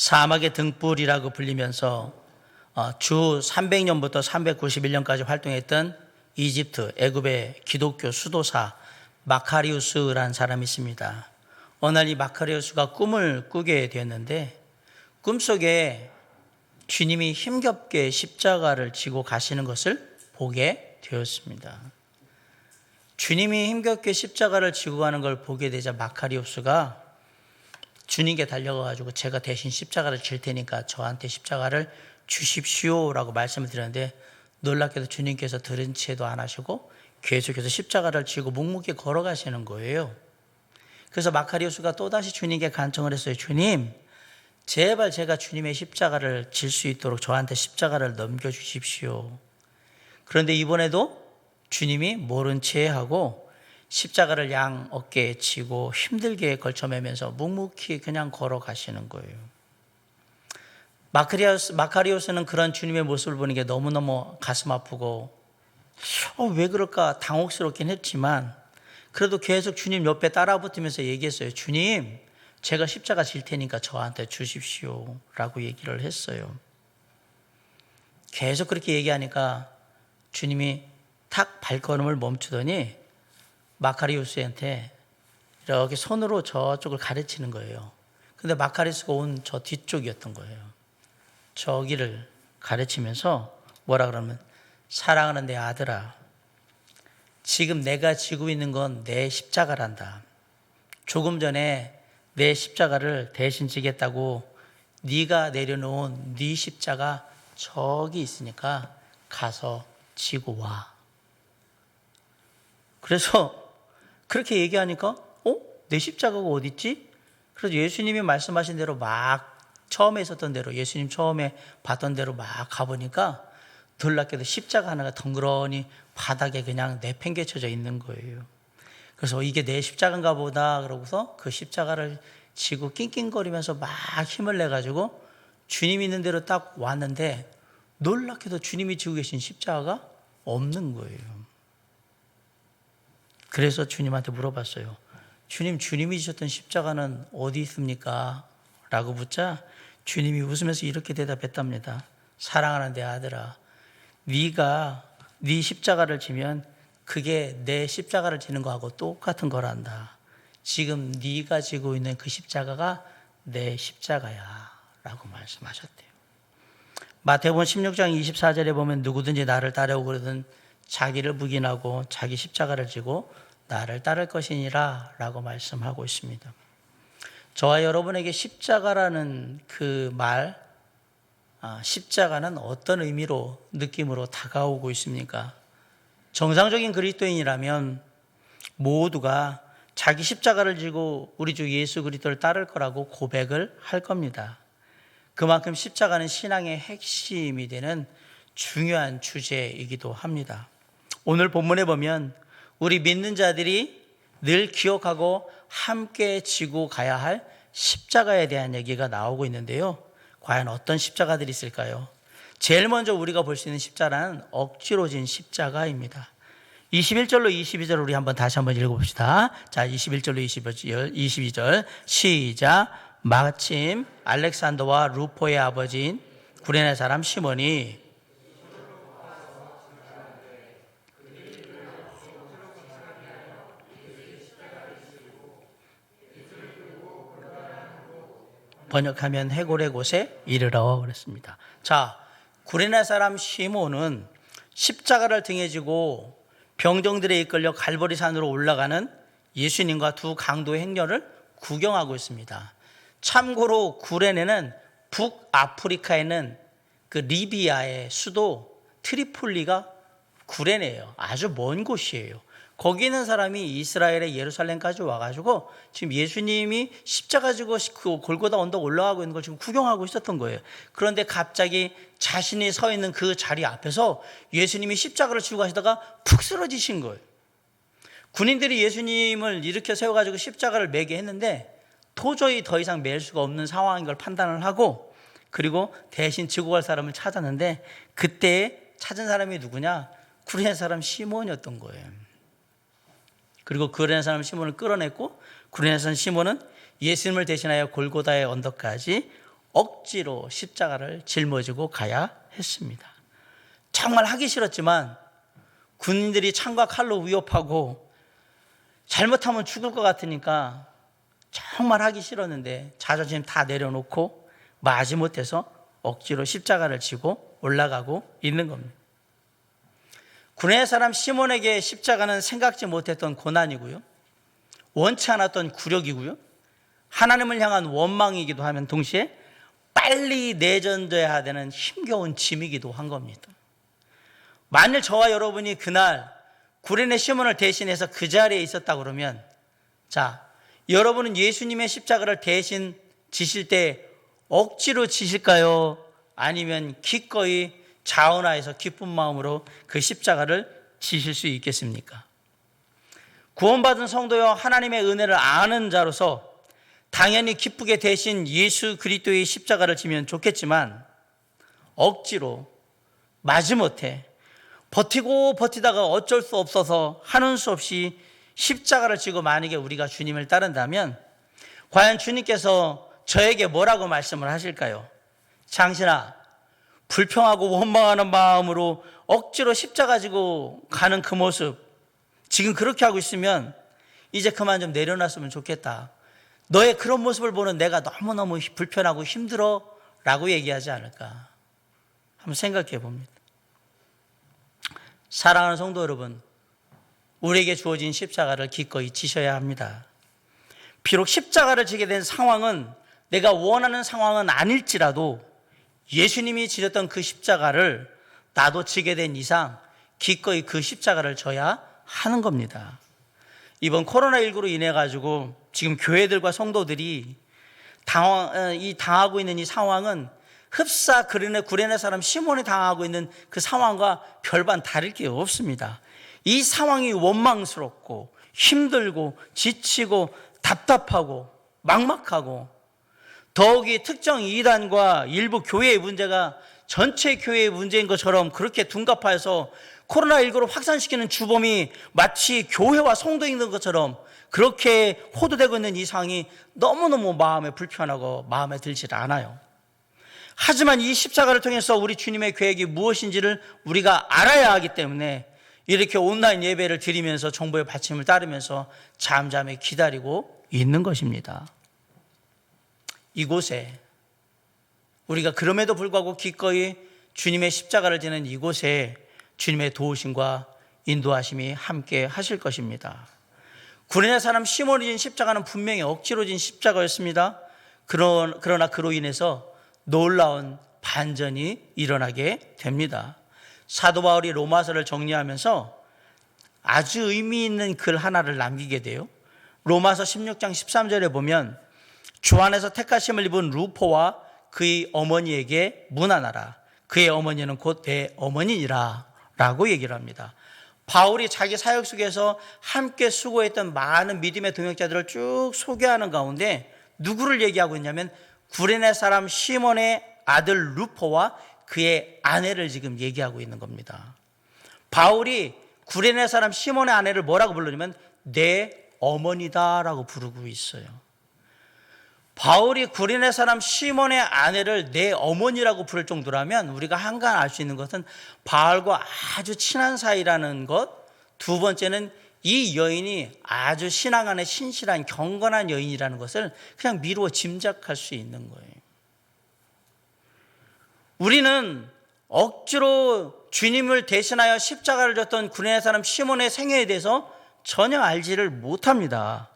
사막의 등불이라고 불리면서 주 300년부터 391년까지 활동했던 이집트, 애굽의 기독교 수도사 마카리우스라는 사람이 있습니다. 어느 날 이 마카리우스가 꿈을 꾸게 되었는데 꿈속에 주님이 힘겹게 십자가를 지고 가시는 것을 보게 되었습니다. 주님이 힘겹게 십자가를 지고 가는 걸 보게 되자 마카리우스가 주님께 달려가가지고 제가 대신 십자가를 질 테니까 저한테 십자가를 주십시오라고 말씀을 드렸는데 놀랍게도 주님께서 들은 채도 안 하시고 계속해서 십자가를 지고 묵묵히 걸어가시는 거예요. 그래서 마카리우스가 또다시 주님께 간청을 했어요. 주님, 제발 제가 주님의 십자가를 질 수 있도록 저한테 십자가를 넘겨주십시오. 그런데 이번에도 주님이 모른 채 하고 십자가를 양 어깨에 지고 힘들게 걸쳐매면서 묵묵히 그냥 걸어가시는 거예요. 마카리오스는 그런 주님의 모습을 보는 게 너무너무 가슴 아프고 왜 그럴까 당혹스럽긴 했지만 그래도 계속 주님 옆에 따라붙으면서 얘기했어요. 주님, 제가 십자가 질 테니까 저한테 주십시오 라고 얘기를 했어요. 계속 그렇게 얘기하니까 주님이 탁 발걸음을 멈추더니 마카리우스한테 이렇게 손으로 저쪽을 가르치는 거예요. 근데 마카리우스가 온 저 뒤쪽이었던 거예요. 저기를 가르치면서 뭐라 그러면 사랑하는 내 아들아, 지금 내가 지고 있는 건 내 십자가란다. 조금 전에 내 십자가를 대신 지겠다고 네가 내려놓은 네 십자가 저기 있으니까 가서 지고 와. 그래서 그렇게 얘기하니까 내 십자가가 어디 있지? 그래서 예수님이 말씀하신 대로 막 처음에 있었던 대로 예수님 처음에 봤던 대로 막 가보니까 놀랍게도 십자가 하나가 덩그러니 바닥에 그냥 내팽개쳐져 있는 거예요. 그래서 이게 내 십자가인가 보다 그러고서 그 십자가를 지고 낑낑거리면서 막 힘을 내가지고 주님 있는 대로 딱 왔는데 놀랍게도 주님이 지고 계신 십자가가 없는 거예요. 그래서 주님한테 물어봤어요. 주님, 주님이 지셨던 십자가는 어디 있습니까? 라고 묻자 주님이 웃으면서 이렇게 대답했답니다. 사랑하는 내 아들아, 네가 네 십자가를 지면 그게 내 십자가를 지는 거하고 똑같은 거란다. 지금 네가 지고 있는 그 십자가가 내 십자가야 라고 말씀하셨대요. 마태복음 16장 24절에 보면 누구든지 나를 따르고 그러든 자기를 부인하고 자기 십자가를 지고 나를 따를 것이니라 라고 말씀하고 있습니다. 저와 여러분에게 십자가라는 그 말, 십자가는 어떤 의미로 느낌으로 다가오고 있습니까? 정상적인 그리스도인이라면 모두가 자기 십자가를 지고 우리 주 예수 그리스도를 따를 거라고 고백을 할 겁니다. 그만큼 십자가는 신앙의 핵심이 되는 중요한 주제이기도 합니다. 오늘 본문에 보면 우리 믿는 자들이 늘 기억하고 함께 지고 가야 할 십자가에 대한 얘기가 나오고 있는데요. 과연 어떤 십자가들이 있을까요? 제일 먼저 우리가 볼 수 있는 십자가는 억지로 진 십자가입니다. 21절로 22절 우리 다시 한번 읽어봅시다. 자, 21절로 22절 시작. 마침 알렉산더와 루포의 아버지인 구레네 사람 시몬이 번역하면 해골의 곳에 이르러 그랬습니다. 자, 구레네 사람 시몬은 십자가를 등에 지고 병정들에 이끌려 갈보리산으로 올라가는 예수님과 두 강도의 행렬을 구경하고 있습니다. 참고로 구레네는 북아프리카에 있는 그 리비아의 수도 트리폴리가 구레네예요. 아주 먼 곳이에요. 거기 있는 사람이 이스라엘의 예루살렘까지 와가지고 지금 예수님이 십자가 지고 그 골고다 언덕 올라가고 있는 걸 지금 구경하고 있었던 거예요. 그런데 갑자기 자신이 서 있는 그 자리 앞에서 예수님이 십자가를 지고 가시다가 푹 쓰러지신 거예요. 군인들이 예수님을 일으켜 세워가지고 십자가를 매게 했는데 도저히 더 이상 맬 수가 없는 상황인 걸 판단을 하고 그리고 대신 지고 갈 사람을 찾았는데 그때 찾은 사람이 누구냐? 구레네 사람 시몬이었던 거예요. 그리고 구레네 사람 시몬을 끌어냈고 구레네 사람 시몬은 예수님을 대신하여 골고다의 언덕까지 억지로 십자가를 짊어지고 가야 했습니다. 정말 하기 싫었지만 군인들이 창과 칼로 위협하고 잘못하면 죽을 것 같으니까 정말 하기 싫었는데 자존심 다 내려놓고 마지못해서 억지로 십자가를 지고 올라가고 있는 겁니다. 구레네 사람 시몬에게 십자가는 생각지 못했던 고난이고요, 원치 않았던 굴욕이고요, 하나님을 향한 원망이기도 하면 동시에 빨리 내전돼야 되는 힘겨운 짐이기도 한 겁니다. 만일 저와 여러분이 그날 구레네 시몬을 대신해서 그 자리에 있었다 그러면, 자, 여러분은 예수님의 십자가를 대신 지실 때 억지로 지실까요? 아니면 기꺼이 자원하여서 기쁜 마음으로 그 십자가를 지실 수 있겠습니까? 구원받은 성도여, 하나님의 은혜를 아는 자로서 당연히 기쁘게 대신 예수 그리스도의 십자가를 지면 좋겠지만, 억지로 마지못해 버티고 버티다가 어쩔 수 없어서 하는 수 없이 십자가를 지고 만약에 우리가 주님을 따른다면 과연 주님께서 저에게 뭐라고 말씀을 하실까요? 장신아, 불평하고 원망하는 마음으로 억지로 십자가 지고 가는 그 모습, 지금 그렇게 하고 있으면 이제 그만 좀 내려놨으면 좋겠다. 너의 그런 모습을 보는 내가 너무너무 불편하고 힘들어 라고 얘기하지 않을까. 한번 생각해 봅니다. 사랑하는 성도 여러분, 우리에게 주어진 십자가를 기꺼이 지셔야 합니다. 비록 십자가를 지게 된 상황은 내가 원하는 상황은 아닐지라도 예수님이 지셨던 그 십자가를 나도 지게 된 이상 기꺼이 그 십자가를 져야 하는 겁니다. 이번 코로나19로 인해 가지고 지금 교회들과 성도들이 당하고 있는 이 상황은 흡사 구레네 사람 시몬이 당하고 있는 그 상황과 별반 다를 게 없습니다. 이 상황이 원망스럽고 힘들고 지치고 답답하고 막막하고, 더욱이 특정 이단과 일부 교회의 문제가 전체 교회의 문제인 것처럼 그렇게 둔갑하여서 코로나19로 확산시키는 주범이 마치 교회와 성도인 것처럼 그렇게 호도되고 있는 이 상황이 너무너무 마음에 불편하고 마음에 들지 않아요. 하지만 이 십자가를 통해서 우리 주님의 계획이 무엇인지를 우리가 알아야 하기 때문에 이렇게 온라인 예배를 드리면서 정보의 받침을 따르면서 잠잠히 기다리고 있는 것입니다. 이곳에 우리가 그럼에도 불구하고 기꺼이 주님의 십자가를 지는 이곳에 주님의 도우심과 인도하심이 함께 하실 것입니다. 구레네 사람 시몬이 진 십자가는 분명히 억지로 진 십자가였습니다. 그러나 그로 인해서 놀라운 반전이 일어나게 됩니다. 사도 바울이 로마서를 정리하면서 아주 의미 있는 글 하나를 남기게 돼요. 로마서 16장 13절에 보면 주 안에서 택하심을 입은 루포와 그의 어머니에게 문안하라. 그의 어머니는 곧 내 어머니니라 라고 얘기를 합니다. 바울이 자기 사역 속에서 함께 수고했던 많은 믿음의 동역자들을 쭉 소개하는 가운데 누구를 얘기하고 있냐면 구레네 사람 시몬의 아들 루포와 그의 아내를 지금 얘기하고 있는 겁니다. 바울이 구레네 사람 시몬의 아내를 뭐라고 부르냐면 내 어머니다라고 부르고 있어요. 바울이 구레네 사람 시몬의 아내를 내 어머니라고 부를 정도라면 우리가 한간 알 수 있는 것은 바울과 아주 친한 사이라는 것, 두 번째는 이 여인이 아주 신앙 안에 신실한 경건한 여인이라는 것을 그냥 미루어 짐작할 수 있는 거예요. 우리는 억지로 주님을 대신하여 십자가를 졌던 구레네 사람 시몬의 생애에 대해서 전혀 알지를 못합니다.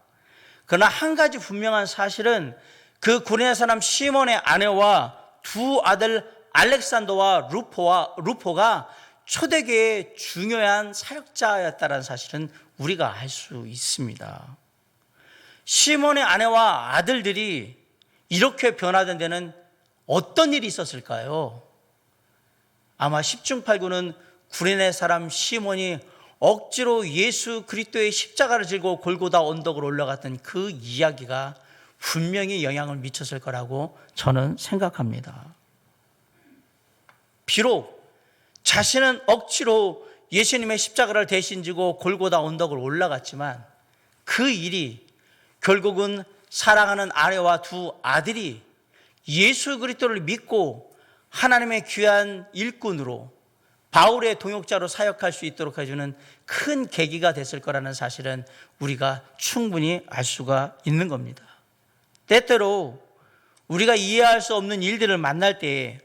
그러나 한 가지 분명한 사실은 그 구레네 사람 시몬의 아내와 두 아들 알렉산더와 루포가 초대교회의 중요한 사역자였다는 사실은 우리가 알 수 있습니다. 시몬의 아내와 아들들이 이렇게 변화된 데는 어떤 일이 있었을까요? 아마 10중 8구는 구레네 사람 시몬이 억지로 예수 그리스도의 십자가를 지고 골고다 언덕으로 올라갔던 그 이야기가 분명히 영향을 미쳤을 거라고 저는 생각합니다. 비록 자신은 억지로 예수님의 십자가를 대신 지고 골고다 언덕을 올라갔지만 그 일이 결국은 사랑하는 아내와 두 아들이 예수 그리스도를 믿고 하나님의 귀한 일꾼으로 바울의 동역자로 사역할 수 있도록 해주는 큰 계기가 됐을 거라는 사실은 우리가 충분히 알 수가 있는 겁니다. 때때로 우리가 이해할 수 없는 일들을 만날 때,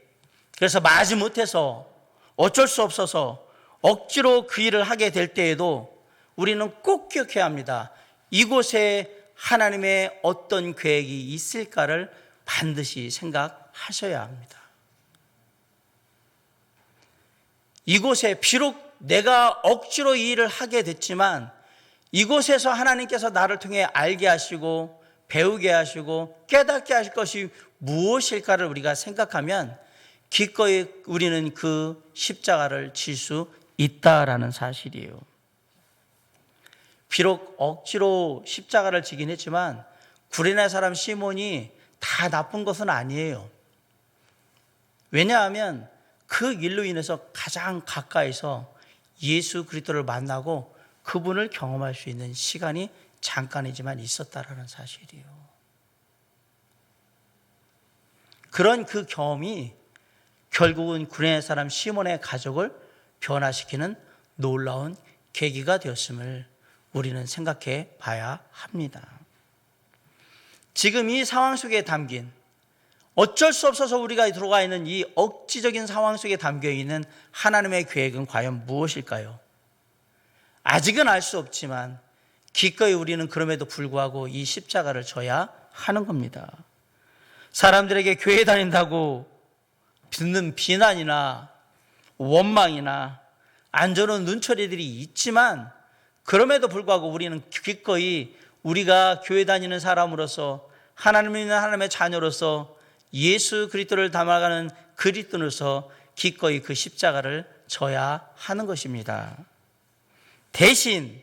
그래서 마지못해서 어쩔 수 없어서 억지로 그 일을 하게 될 때에도 우리는 꼭 기억해야 합니다. 이곳에 하나님의 어떤 계획이 있을까를 반드시 생각하셔야 합니다. 이곳에 비록 내가 억지로 이 일을 하게 됐지만 이곳에서 하나님께서 나를 통해 알게 하시고 배우게 하시고 깨닫게 하실 것이 무엇일까를 우리가 생각하면 기꺼이 우리는 그 십자가를 질 수 있다라는 사실이에요. 비록 억지로 십자가를 지긴 했지만 구레네 사람 시몬이 다 나쁜 것은 아니에요. 왜냐하면 그 일로 인해서 가장 가까이서 예수 그리스도를 만나고 그분을 경험할 수 있는 시간이 잠깐이지만 있었다라는 사실이에요. 그런 그 경험이 결국은 구레네 사람 시몬의 가족을 변화시키는 놀라운 계기가 되었음을 우리는 생각해 봐야 합니다. 지금 이 상황 속에 담긴, 어쩔 수 없어서 우리가 들어가 있는 이 억지적인 상황 속에 담겨 있는 하나님의 계획은 과연 무엇일까요? 아직은 알 수 없지만 기꺼이 우리는 그럼에도 불구하고 이 십자가를 져야 하는 겁니다. 사람들에게 교회 다닌다고 듣는 비난이나 원망이나 안 좋은 눈초리들이 있지만 그럼에도 불구하고 우리는 기꺼이 우리가 교회 다니는 사람으로서 하나님 있는 하나님의 자녀로서 예수 그리스도를 담아가는 그리스도로서 기꺼이 그 십자가를 져야 하는 것입니다. 대신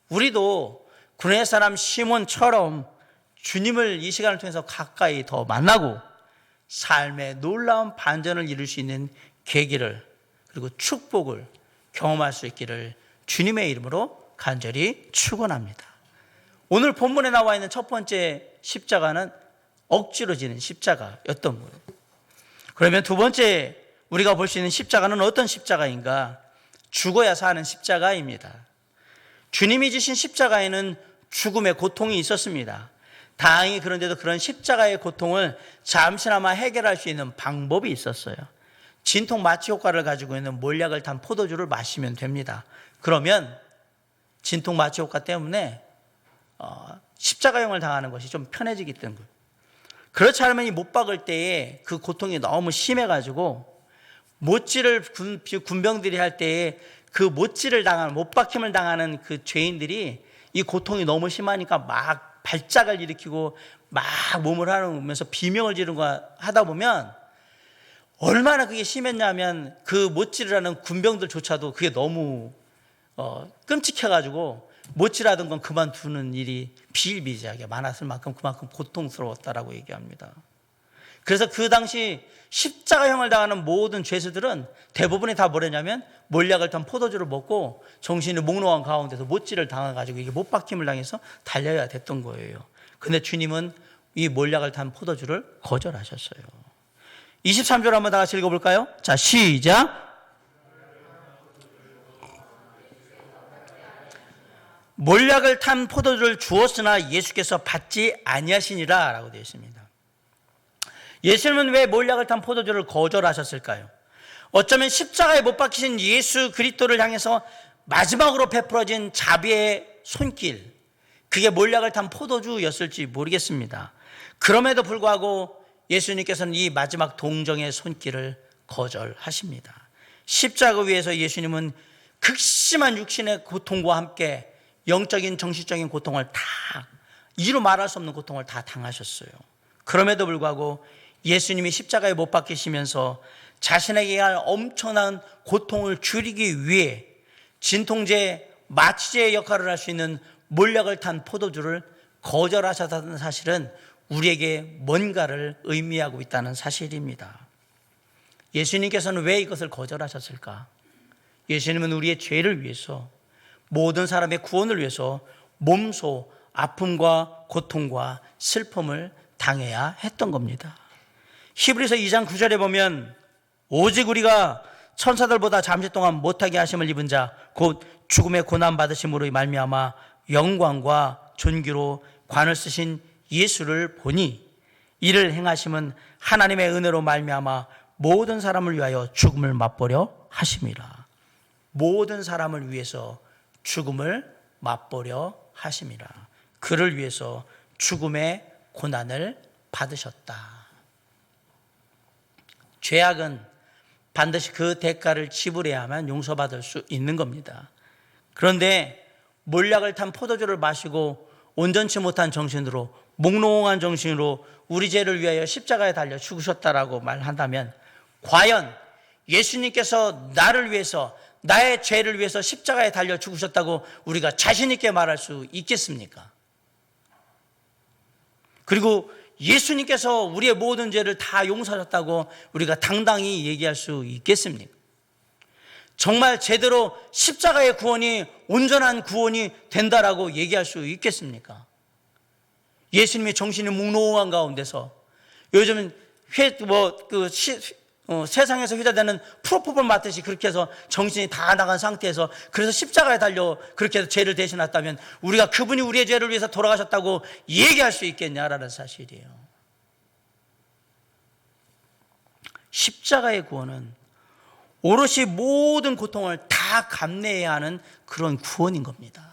우리도 구레네 사람 시몬처럼 주님을 이 시간을 통해서 가까이 더 만나고 삶의 놀라운 반전을 이룰 수 있는 계기를 그리고 축복을 경험할 수 있기를 주님의 이름으로 간절히 축원합니다. 오늘 본문에 나와 있는 첫 번째 십자가는 억지로 지는 십자가였던 거예요. 그러면 두 번째 우리가 볼 수 있는 십자가는 어떤 십자가인가? 죽어야 사는 십자가입니다. 주님이 지신 십자가에는 죽음의 고통이 있었습니다. 다행히 그런데도 그런 십자가의 고통을 잠시나마 해결할 수 있는 방법이 있었어요. 진통 마취 효과를 가지고 있는 몰약을 탄 포도주를 마시면 됩니다. 그러면 진통 마취 효과 때문에 십자가형을 당하는 것이 좀 편해지기 때문에. 그렇지 않으면 이 못 박을 때에 그 고통이 너무 심해가지고 못질을 군병들이 할 때에 그 못질을 당하는, 못 박힘을 당하는 그 죄인들이 이 고통이 너무 심하니까 막 발작을 일으키고 막 몸을 하면서 비명을 지르고 하다 보면 얼마나 그게 심했냐면 그 못질을 하는 군병들조차도 그게 너무 끔찍해가지고 못질하던 건 그만두는 일이 비일비재하게 많았을 만큼 그만큼 고통스러웠다라고 얘기합니다. 그래서 그 당시 십자가형을 당하는 모든 죄수들은 대부분이 다 뭐랬냐면 몰약을 탄 포도주를 먹고 정신이 몽롱한 가운데서 못질을 당해가지고 이게 못 박힘을 당해서 달려야 됐던 거예요. 근데 주님은 이 몰약을 탄 포도주를 거절하셨어요. 23절 한번 다 같이 읽어볼까요? 자, 시작. 몰약을 탄 포도주를 주었으나 예수께서 받지 아니하시니라 라고 되어 있습니다. 예수님은 왜 몰약을 탄 포도주를 거절하셨을까요? 어쩌면 십자가에 못 박히신 예수 그리스도를 향해서 마지막으로 베풀어진 자비의 손길, 그게 몰약을 탄 포도주였을지 모르겠습니다. 그럼에도 불구하고 예수님께서는 이 마지막 동정의 손길을 거절하십니다. 십자가 위에서 예수님은 극심한 육신의 고통과 함께 영적인 정신적인 고통을 다, 이루 말할 수 없는 고통을 다 당하셨어요. 그럼에도 불구하고 예수님이 십자가에 못 박히시면서 자신에게 할 엄청난 고통을 줄이기 위해 진통제, 마취제의 역할을 할 수 있는 몰약을 탄 포도주를 거절하셨다는 사실은 우리에게 뭔가를 의미하고 있다는 사실입니다. 예수님께서는 왜 이것을 거절하셨을까? 예수님은 우리의 죄를 위해서, 모든 사람의 구원을 위해서 몸소 아픔과 고통과 슬픔을 당해야 했던 겁니다. 히브리서 2장 9절에 보면 오직 우리가 천사들보다 잠시 동안 못하게 하심을 입은 자 곧 죽음의 고난 받으심으로 말미암아 영광과 존귀로 관을 쓰신 예수를 보니 이를 행하심은 하나님의 은혜로 말미암아 모든 사람을 위하여 죽음을 맛보려 하심이라. 모든 사람을 위해서 죽음을 맛보려 하심이라. 그를 위해서 죽음의 고난을 받으셨다. 죄악은 반드시 그 대가를 지불해야만 용서받을 수 있는 겁니다. 그런데 몰약을 탄 포도주를 마시고 온전치 못한 정신으로, 몽롱한 정신으로 우리 죄를 위하여 십자가에 달려 죽으셨다라고 말한다면 과연 예수님께서 나를 위해서, 나의 죄를 위해서 십자가에 달려 죽으셨다고 우리가 자신 있게 말할 수 있겠습니까? 그리고 예수님께서 우리의 모든 죄를 다 용서하셨다고 우리가 당당히 얘기할 수 있겠습니까? 정말 제대로 십자가의 구원이 온전한 구원이 된다라고 얘기할 수 있겠습니까? 예수님이 정신이 몽롱한 가운데서 요즘 세상에서 회자되는 프로포폴 맞듯이 그렇게 해서 정신이 다 나간 상태에서 그래서 십자가에 달려 그렇게 해서 죄를 대신했다면 우리가 그분이 우리의 죄를 위해서 돌아가셨다고 얘기할 수 있겠냐라는 사실이에요. 십자가의 구원은 오롯이 모든 고통을 다 감내해야 하는 그런 구원인 겁니다.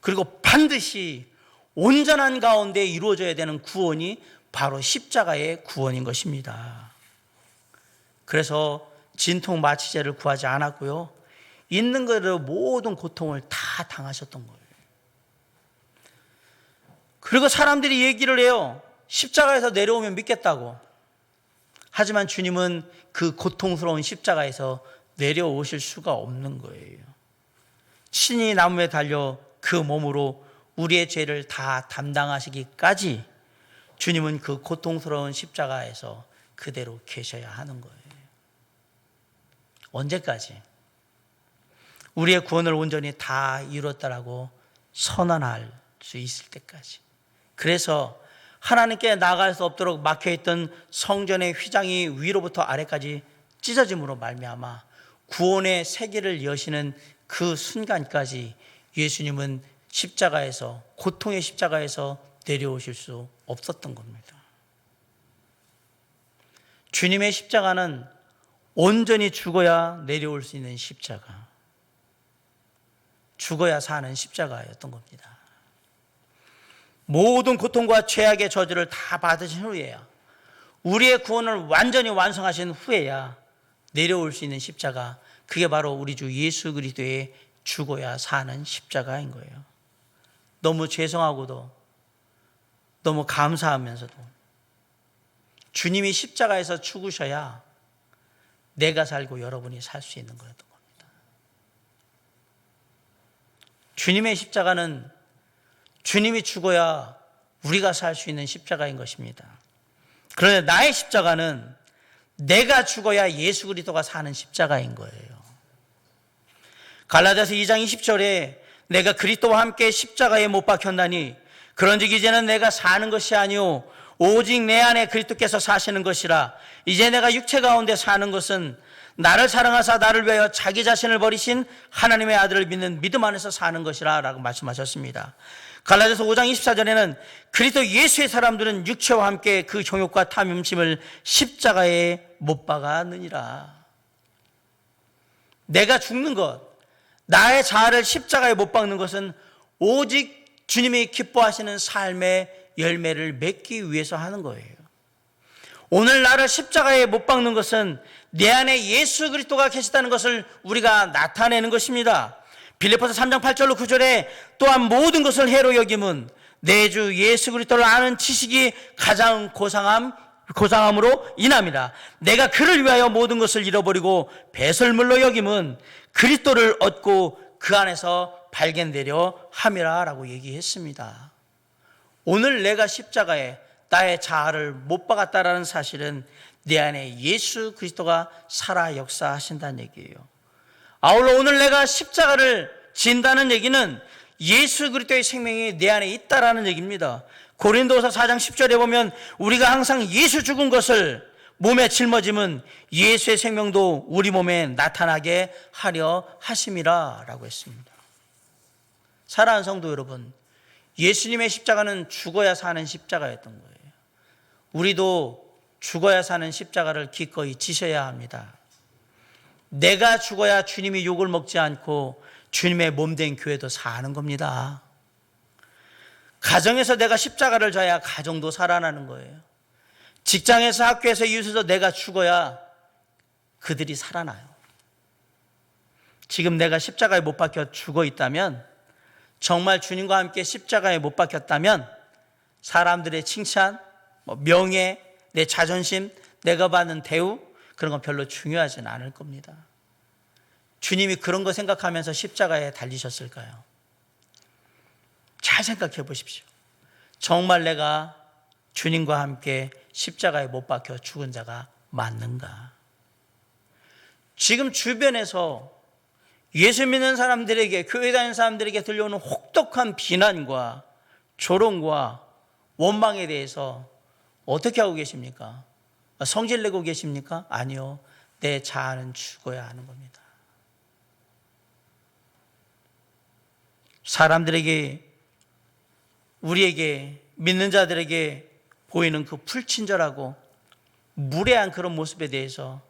그리고 반드시 온전한 가운데 이루어져야 되는 구원이 바로 십자가의 구원인 것입니다. 그래서 진통 마취제를 구하지 않았고요. 있는 그대로 모든 고통을 다 당하셨던 거예요. 그리고 사람들이 얘기를 해요. 십자가에서 내려오면 믿겠다고. 하지만 주님은 그 고통스러운 십자가에서 내려오실 수가 없는 거예요. 친히 나무에 달려 그 몸으로 우리의 죄를 다 담당하시기까지 주님은 그 고통스러운 십자가에서 그대로 계셔야 하는 거예요. 언제까지? 우리의 구원을 온전히 다 이뤘다라고 선언할 수 있을 때까지. 그래서 하나님께 나아갈 수 없도록 막혀있던 성전의 휘장이 위로부터 아래까지 찢어짐으로 말미암아 구원의 세계를 여시는 그 순간까지 예수님은 십자가에서, 고통의 십자가에서 내려오실 수 없었던 겁니다. 주님의 십자가는 온전히 죽어야 내려올 수 있는 십자가, 죽어야 사는 십자가였던 겁니다. 모든 고통과 죄악의 저주를 다 받으신 후에야, 우리의 구원을 완전히 완성하신 후에야 내려올 수 있는 십자가, 그게 바로 우리 주 예수 그리스도의 죽어야 사는 십자가인 거예요. 너무 죄송하고도 너무 감사하면서도 주님이 십자가에서 죽으셔야 내가 살고 여러분이 살 수 있는 거였던 겁니다. 주님의 십자가는 주님이 죽어야 우리가 살 수 있는 십자가인 것입니다. 그런데 나의 십자가는 내가 죽어야 예수 그리스도가 사는 십자가인 거예요. 갈라디아서 2장 20절에 내가 그리스도와 함께 십자가에 못 박혔나니 그런즉 이제는 내가 사는 것이 아니오 오직 내 안에 그리스도께서 사시는 것이라. 이제 내가 육체 가운데 사는 것은 나를 사랑하사 나를 위하여 자기 자신을 버리신 하나님의 아들을 믿는 믿음 안에서 사는 것이라 라고 말씀하셨습니다. 갈라디아서 5장 24절에는 그리스도 예수의 사람들은 육체와 함께 그 정욕과 탐심을 십자가에 못 박았느니라. 내가 죽는 것, 나의 자아를 십자가에 못 박는 것은 오직 주님이 기뻐하시는 삶의 열매를 맺기 위해서 하는 거예요. 오늘 나를 십자가에 못 박는 것은 내 안에 예수 그리스도가 계시다는 것을 우리가 나타내는 것입니다. 빌립보서 3장 8절로 9절에 또한 모든 것을 해로 여김은 내 주 예수 그리스도를 아는 지식이 가장 고상함으로 인함이라. 내가 그를 위하여 모든 것을 잃어버리고 배설물로 여김은 그리스도를 얻고 그 안에서 발견되려 함이라 라고 얘기했습니다. 오늘 내가 십자가에 나의 자아를 못 박았다라는 사실은 내 안에 예수 그리스도가 살아 역사하신다는 얘기예요. 아울러 오늘 내가 십자가를 진다는 얘기는 예수 그리스도의 생명이 내 안에 있다라는 얘기입니다. 고린도서 4장 10절에 보면 우리가 항상 예수 죽은 것을 몸에 짊어짐은 예수의 생명도 우리 몸에 나타나게 하려 하심이라 라고 했습니다. 사랑하는 성도 여러분, 예수님의 십자가는 죽어야 사는 십자가였던 거예요. 우리도 죽어야 사는 십자가를 기꺼이 지셔야 합니다. 내가 죽어야 주님이 욕을 먹지 않고 주님의 몸된 교회도 사는 겁니다. 가정에서 내가 십자가를 져야 가정도 살아나는 거예요. 직장에서, 학교에서, 이웃에서 내가 죽어야 그들이 살아나요. 지금 내가 십자가에 못 박혀 죽어 있다면, 정말 주님과 함께 십자가에 못 박혔다면 사람들의 칭찬, 명예, 내 자존심, 내가 받는 대우, 그런 건 별로 중요하지는 않을 겁니다. 주님이 그런 거 생각하면서 십자가에 달리셨을까요? 잘 생각해 보십시오. 정말 내가 주님과 함께 십자가에 못 박혀 죽은 자가 맞는가? 지금 주변에서 예수 믿는 사람들에게, 교회 다니는 사람들에게 들려오는 혹독한 비난과 조롱과 원망에 대해서 어떻게 하고 계십니까? 성질 내고 계십니까? 아니요. 내 자아는 죽어야 하는 겁니다. 사람들에게, 우리에게, 믿는 자들에게 보이는 그 불친절하고 무례한 그런 모습에 대해서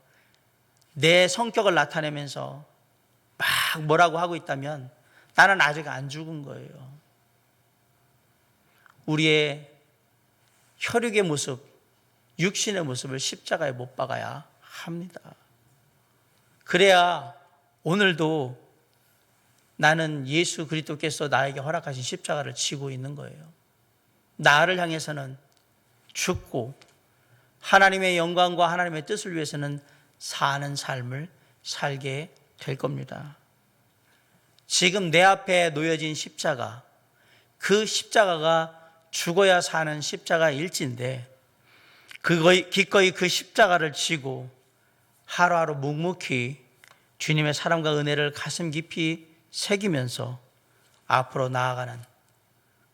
내 성격을 나타내면서 막 뭐라고 하고 있다면 나는 아직 안 죽은 거예요. 우리의 혈육의 모습, 육신의 모습을 십자가에 못 박아야 합니다. 그래야 오늘도 나는 예수 그리스도께서 나에게 허락하신 십자가를 지고 있는 거예요. 나를 향해서는 죽고 하나님의 영광과 하나님의 뜻을 위해서는 사는 삶을 살게 될 겁니다. 지금 내 앞에 놓여진 십자가, 그 십자가가 죽어야 사는 십자가일진데 기꺼이 그 십자가를 지고 하루하루 묵묵히 주님의 사랑과 은혜를 가슴 깊이 새기면서 앞으로 나아가는,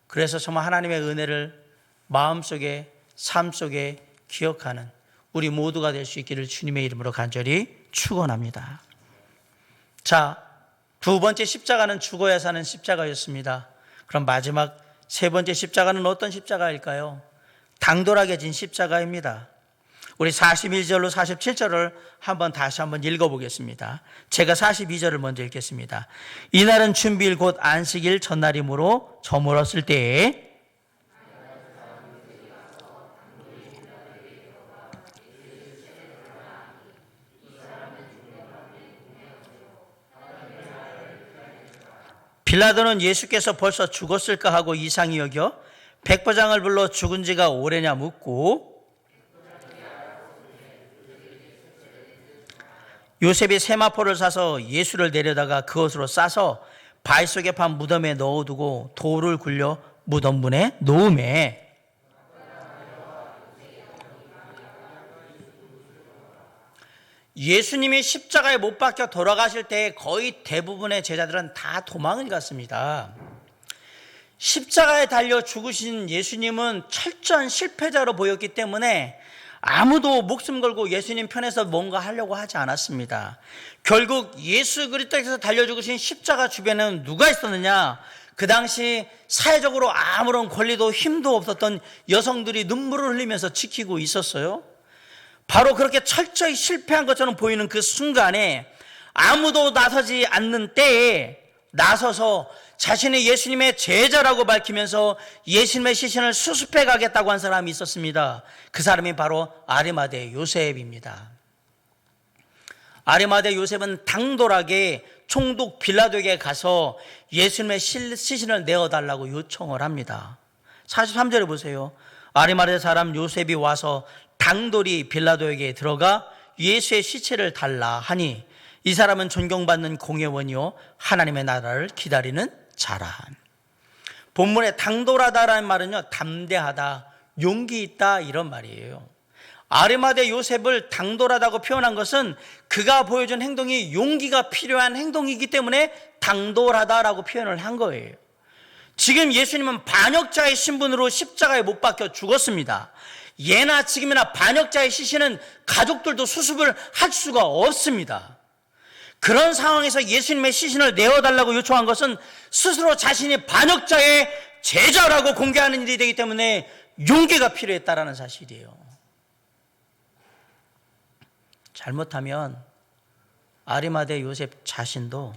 그래서 정말 하나님의 은혜를 마음속에, 삶 속에 기억하는 우리 모두가 될 수 있기를 주님의 이름으로 간절히 축원합니다. 자, 두 번째 십자가는 죽어야 사는 십자가였습니다. 그럼 마지막 세 번째 십자가는 어떤 십자가일까요? 당돌하게 진 십자가입니다. 우리 41절로 47절을 다시 한번 읽어보겠습니다. 제가 42절을 먼저 읽겠습니다. 이날은 준비일 곧 안식일 전날이므로 저물었을 때에 빌라도는 예수께서 벌써 죽었을까 하고 이상히 여겨 백부장을 불러 죽은 지가 오래냐 묻고, 요셉이 세마포를 사서 예수를 내려다가 그것으로 싸서 바위 속에 판 무덤에 넣어두고 돌을 굴려 무덤문에 놓음에, 예수님이 십자가에 못 박혀 돌아가실 때 거의 대부분의 제자들은 다 도망을 갔습니다. 십자가에 달려 죽으신 예수님은 철저한 실패자로 보였기 때문에 아무도 목숨 걸고 예수님 편에서 뭔가 하려고 하지 않았습니다. 결국 예수 그리스도께서 달려 죽으신 십자가 주변에는 누가 있었느냐? 그 당시 사회적으로 아무런 권리도 힘도 없었던 여성들이 눈물을 흘리면서 지키고 있었어요. 바로 그렇게 철저히 실패한 것처럼 보이는 그 순간에 아무도 나서지 않는 때에 나서서 자신이 예수님의 제자라고 밝히면서 예수님의 시신을 수습해 가겠다고 한 사람이 있었습니다. 그 사람이 바로 아리마대 요셉입니다. 아리마대 요셉은 당돌하게 총독 빌라도에게 가서 예수님의 시신을 내어달라고 요청을 합니다. 43절에 보세요. 아리마대 사람 요셉이 와서 당돌이 빌라도에게 들어가 예수의 시체를 달라 하니, 이 사람은 존경받는 공회원이요 하나님의 나라를 기다리는 자라. 본문에 당돌하다라는 말은요, 담대하다, 용기 있다 이런 말이에요. 아리마대 요셉을 당돌하다고 표현한 것은 그가 보여준 행동이 용기가 필요한 행동이기 때문에 당돌하다라고 표현을 한 거예요. 지금 예수님은 반역자의 신분으로 십자가에 못 박혀 죽었습니다. 예나 지금이나 반역자의 시신은 가족들도 수습을 할 수가 없습니다. 그런 상황에서 예수님의 시신을 내어달라고 요청한 것은 스스로 자신이 반역자의 제자라고 공개하는 일이 되기 때문에 용기가 필요했다라는 사실이에요. 잘못하면 아리마대 요셉 자신도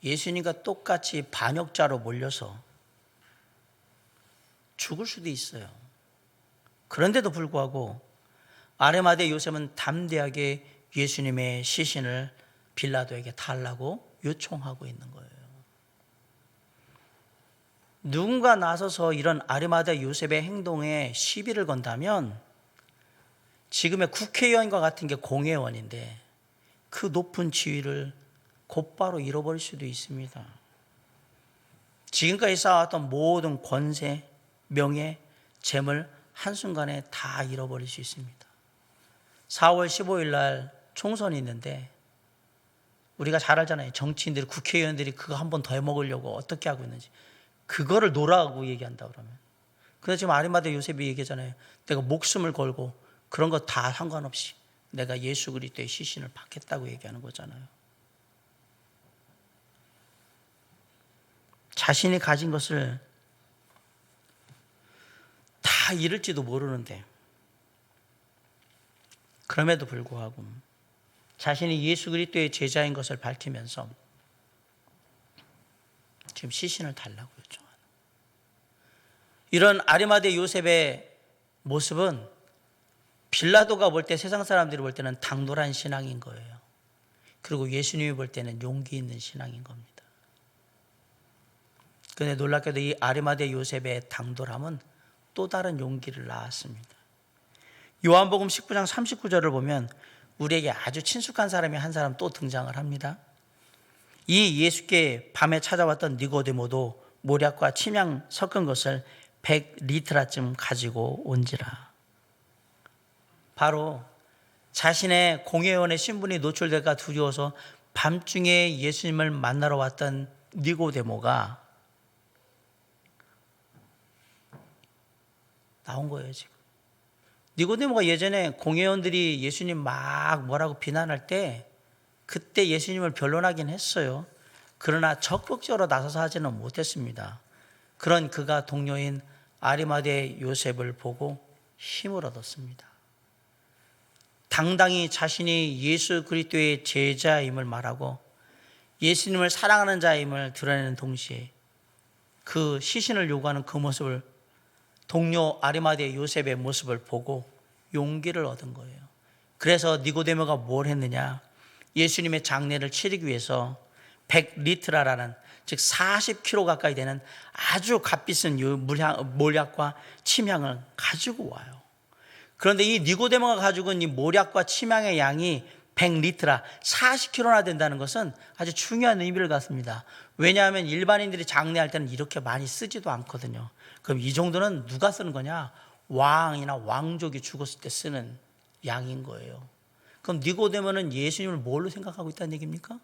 예수님과 똑같이 반역자로 몰려서 죽을 수도 있어요. 그런데도 불구하고 아리마대 요셉은 담대하게 예수님의 시신을 빌라도에게 달라고 요청하고 있는 거예요. 누군가 나서서 이런 아리마대 요셉의 행동에 시비를 건다면 지금의 국회의원과 같은 게 공회의원인데 그 높은 지위를 곧바로 잃어버릴 수도 있습니다. 지금까지 쌓아왔던 모든 권세, 명예, 재물 한순간에 다 잃어버릴 수 있습니다. 4월 15일 날 총선이 있는데 우리가 잘 알잖아요. 정치인들이, 국회의원들이 그거 한 번 더 해먹으려고 어떻게 하고 있는지. 그거를 노라고 얘기한다 그러면. 근데 지금 아리마대 요셉이 얘기하잖아요. 내가 목숨을 걸고 그런 거 다 상관없이 내가 예수 그리스도의 시신을 받겠다고 얘기하는 거잖아요. 자신이 가진 것을 다 잃을지도 모르는데 그럼에도 불구하고 자신이 예수 그리스도의 제자인 것을 밝히면서 지금 시신을 달라고 요청하는 이런 아리마대 요셉의 모습은 빌라도가 볼 때, 세상 사람들이 볼 때는 당돌한 신앙인 거예요. 그리고 예수님이 볼 때는 용기 있는 신앙인 겁니다. 그런데 놀랍게도 이 아리마대 요셉의 당돌함은 또 다른 용기를 낳았습니다. 요한복음 19장 39절을 보면 우리에게 아주 친숙한 사람이 한 사람 또 등장을 합니다. 이 예수께 밤에 찾아왔던 니고데모도 모략과 침향 섞은 것을 100리트라쯤 가지고 온지라. 바로 자신의 공회원의 신분이 노출될까 두려워서 밤중에 예수님을 만나러 왔던 니고데모가 나온 거예요, 지금. 니고데모가 예전에 공회원들이 예수님 막 뭐라고 비난할 때 그때 예수님을 변론하긴 했어요. 그러나 적극적으로 나서서 하지는 못했습니다. 그런 그가 동료인 아리마대 요셉을 보고 힘을 얻었습니다. 당당히 자신이 예수 그리스도의 제자임을 말하고 예수님을 사랑하는 자임을 드러내는 동시에 그 시신을 요구하는 그 모습을 동료 아리마대 요셉의 모습을 보고 용기를 얻은 거예요. 그래서 니고데모가 뭘 했느냐? 예수님의 장례를 치르기 위해서 100리트라라는 즉 40kg 가까이 되는 아주 값비싼 모략과 침향을 가지고 와요. 그런데 이 니고데모가 가지고 온 이 모략과 침향의 양이 100리트라 40kg나 된다는 것은 아주 중요한 의미를 갖습니다. 왜냐하면 일반인들이 장례할 때는 이렇게 많이 쓰지도 않거든요. 그럼 이 정도는 누가 쓰는 거냐? 왕이나 왕족이 죽었을 때 쓰는 양인 거예요. 그럼 니고데모는 예수님을 뭘로 생각하고 있다는 얘기입니까?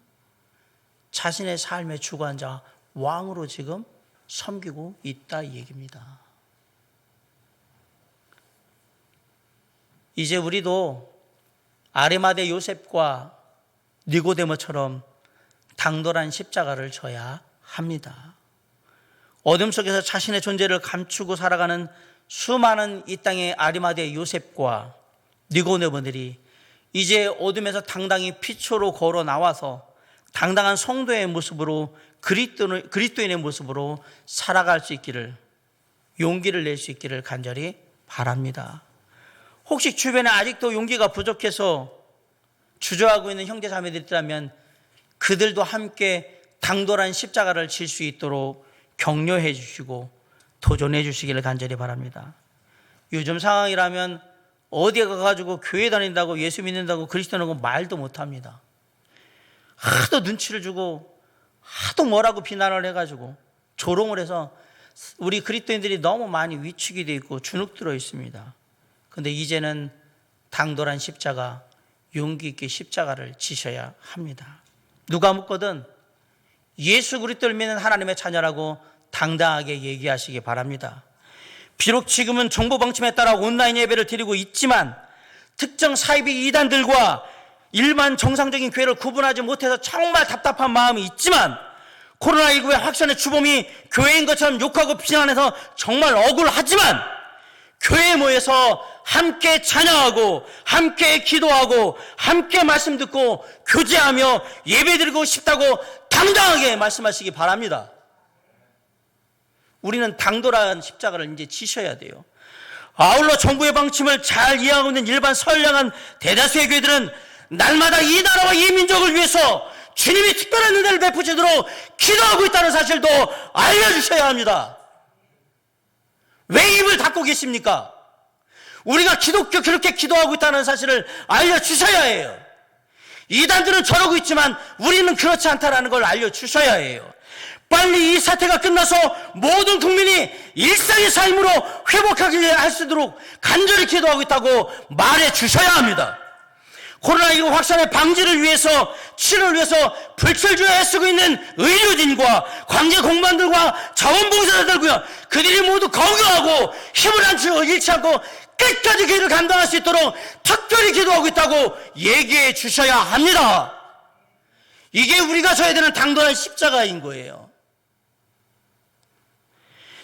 자신의 삶의 주관자 왕으로 지금 섬기고 있다 이 얘기입니다. 이제 우리도 아리마대 요셉과 니고데모처럼 당돌한 십자가를 져야 합니다. 어둠 속에서 자신의 존재를 감추고 살아가는 수많은 이 땅의 아리마대 요셉과 니고데모들이 이제 어둠에서 당당히 피초로 걸어 나와서 당당한 성도의 모습으로 그리스도인의 모습으로 살아갈 수 있기를, 용기를 낼 수 있기를 간절히 바랍니다. 혹시 주변에 아직도 용기가 부족해서 주저하고 있는 형제 자매들이 있다면 그들도 함께 당돌한 십자가를 질 수 있도록 격려해 주시고 도전해 주시기를 간절히 바랍니다. 요즘 상황이라면 어디에 가가지고 교회 다닌다고 예수 믿는다고 그리스도라고 말도 못합니다. 하도 눈치를 주고 하도 뭐라고 비난을 해가지고 조롱을 해서 우리 그리스도인들이 너무 많이 위축이 되어 있고 주눅들어 있습니다. 그런데 이제는 당돌한 십자가, 용기 있게 십자가를 지셔야 합니다. 누가 묻거든 예수 그리스도를 믿는 하나님의 자녀라고 당당하게 얘기하시기 바랍니다. 비록 지금은 정보 방침에 따라 온라인 예배를 드리고 있지만 특정 사이비 이단들과 일반 정상적인 교회를 구분하지 못해서 정말 답답한 마음이 있지만 코로나19의 확산의 주범이 교회인 것처럼 욕하고 비난해서 정말 억울하지만 교회에 모여서 함께 찬양하고 함께 기도하고 함께 말씀 듣고 교제하며 예배드리고 싶다고 당당하게 말씀하시기 바랍니다. 우리는 당돌한 십자가를 이제 지셔야 돼요. 아울러 정부의 방침을 잘 이해하고 있는 일반 선량한 대다수의 교회들은 날마다 이 나라와 이 민족을 위해서 주님이 특별한 은혜를 베푸시도록 기도하고 있다는 사실도 알려주셔야 합니다. 왜 입을 닫고 계십니까? 우리가 기독교 그렇게 기도하고 있다는 사실을 알려주셔야 해요. 이단들은 저러고 있지만 우리는 그렇지 않다는 걸 알려주셔야 해요. 빨리 이 사태가 끝나서 모든 국민이 일상의 삶으로 회복하게 할 수 있도록 간절히 기도하고 있다고 말해주셔야 합니다. 코로나19 확산의 방지를 위해서, 치료를 위해서 불철주야 애쓰고 있는 의료진과 관계 공무원들과 자원봉사자들고요, 그들이 모두 건강하고 힘을 잃지 않고 끝까지 그 일을 감당할 수 있도록 특별히 기도하고 있다고 얘기해 주셔야 합니다. 이게 우리가 져야 되는 당돌한 십자가인 거예요.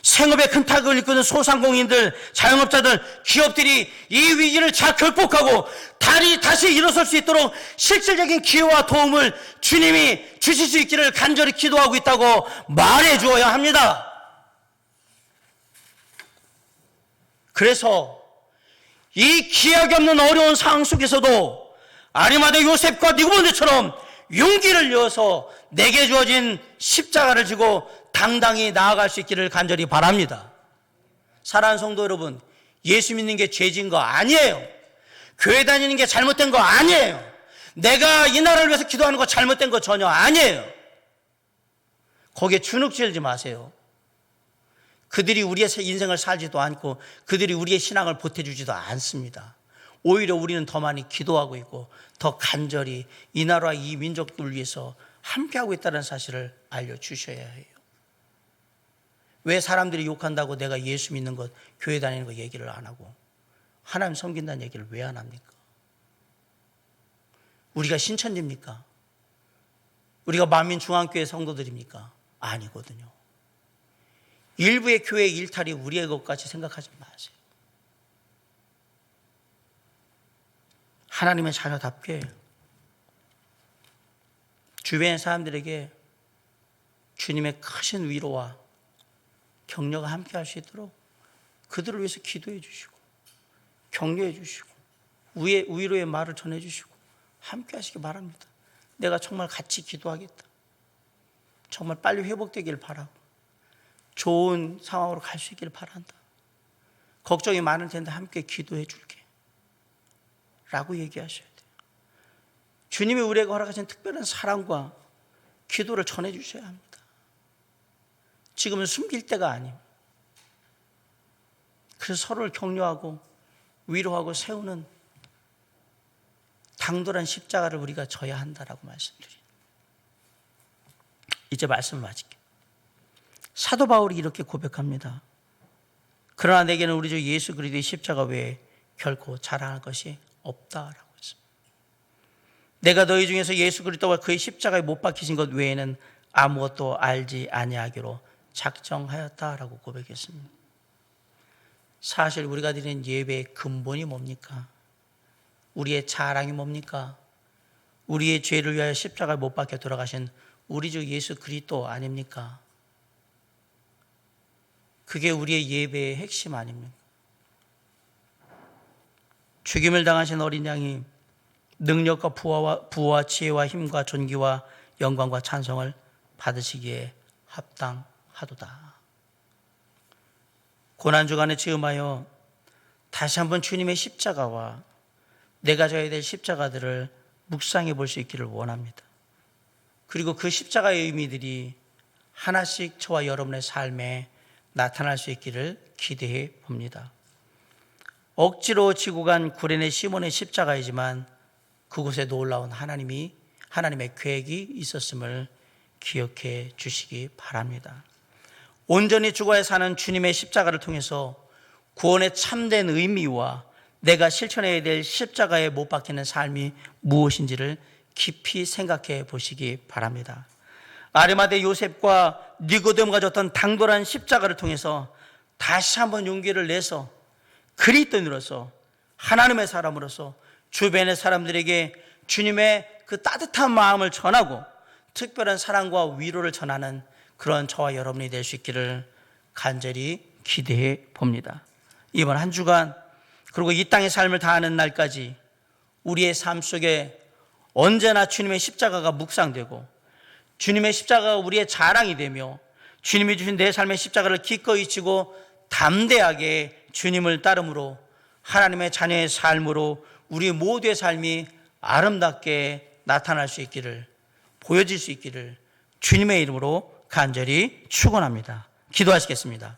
생업의 큰 타격을 입고 있는 소상공인들, 자영업자들, 기업들이 이 위기를 잘 극복하고 다시 일어설 수 있도록 실질적인 기회와 도움을 주님이 주실 수 있기를 간절히 기도하고 있다고 말해 주어야 합니다. 그래서 이 기약이 없는 어려운 상황 속에서도 아리마다 요셉과 니고데모처럼 용기를 내어서 내게 주어진 십자가를 지고 당당히 나아갈 수 있기를 간절히 바랍니다. 사랑하는 성도 여러분, 예수 믿는 게 죄진 거 아니에요. 교회 다니는 게 잘못된 거 아니에요. 내가 이 나라를 위해서 기도하는 거 잘못된 거 전혀 아니에요. 거기에 주눅질지 마세요. 그들이 우리의 인생을 살지도 않고 그들이 우리의 신앙을 보태주지도 않습니다. 오히려 우리는 더 많이 기도하고 있고 더 간절히 이 나라와 이 민족들을 위해서 함께하고 있다는 사실을 알려주셔야 해요. 왜 사람들이 욕한다고 내가 예수 믿는 것, 교회 다니는 거 얘기를 안 하고 하나님 섬긴다는 얘기를 왜 안 합니까? 우리가 신천지입니까? 우리가 만민중앙교회 성도들입니까? 아니거든요. 일부의 교회 일탈이 우리의 것까지 생각하지 마세요. 하나님의 자녀답게 주변의 사람들에게 주님의 크신 위로와 격려가 함께 할 수 있도록 그들을 위해서 기도해 주시고 격려해 주시고 위로의 말을 전해 주시고 함께 하시기 바랍니다. 내가 정말 같이 기도하겠다. 정말 빨리 회복되길 바라고 좋은 상황으로 갈 수 있기를 바란다. 걱정이 많을 텐데 함께 기도해 줄게 라고 얘기하셔야 돼요. 주님이 우리에게 허락하신 특별한 사랑과 기도를 전해 주셔야 합니다. 지금은 숨길 때가 아닙니다. 그래서 서로를 격려하고 위로하고 세우는 당돌한 십자가를 우리가 져야 한다라고 말씀드립니다. 이제 말씀 마칠게요. 사도 바울이 이렇게 고백합니다. 그러나 내게는 우리 주 예수 그리스도의 십자가 외에 결코 자랑할 것이 없다라고 했습니다. 내가 너희 중에서 예수 그리스도와 그의 십자가에 못 박히신 것 외에는 아무것도 알지 아니하기로 작정하였다라고 고백했습니다. 사실 우리가 드리는 예배의 근본이 뭡니까? 우리의 자랑이 뭡니까? 우리의 죄를 위하여 십자가에 못 박혀 돌아가신 우리 주 예수 그리스도 아닙니까? 그게 우리의 예배의 핵심 아닙니까? 죽임을 당하신 어린 양이 능력과 부와 지혜와 힘과 존귀와 영광과 찬송을 받으시기에 합당하도다. 고난주간에 즈음하여 다시 한번 주님의 십자가와 내가 져야 될 십자가들을 묵상해 볼 수 있기를 원합니다. 그리고 그 십자가의 의미들이 하나씩 저와 여러분의 삶에 나타날 수 있기를 기대해 봅니다. 억지로 지고 간 구레네 시몬의 십자가이지만 그곳에 놀라운 하나님의 계획이 있었음을 기억해 주시기 바랍니다. 온전히 죽어야 사는 주님의 십자가를 통해서 구원의 참된 의미와 내가 실천해야 될 십자가에 못 박히는 삶이 무엇인지를 깊이 생각해 보시기 바랍니다. 아리마대 요셉과 니고데모가 졌던 당돌한 십자가를 통해서 다시 한번 용기를 내서 그리스도인으로서 하나님의 사람으로서 주변의 사람들에게 주님의 그 따뜻한 마음을 전하고 특별한 사랑과 위로를 전하는 그런 저와 여러분이 될 수 있기를 간절히 기대해 봅니다. 이번 한 주간 그리고 이 땅의 삶을 다하는 날까지 우리의 삶 속에 언제나 주님의 십자가가 묵상되고 주님의 십자가가 우리의 자랑이 되며 주님이 주신 내 삶의 십자가를 기꺼이 지고 담대하게 주님을 따름으로 하나님의 자녀의 삶으로 우리 모두의 삶이 아름답게 나타날 수 있기를, 보여질 수 있기를 주님의 이름으로 간절히 축원합니다. 기도하시겠습니다.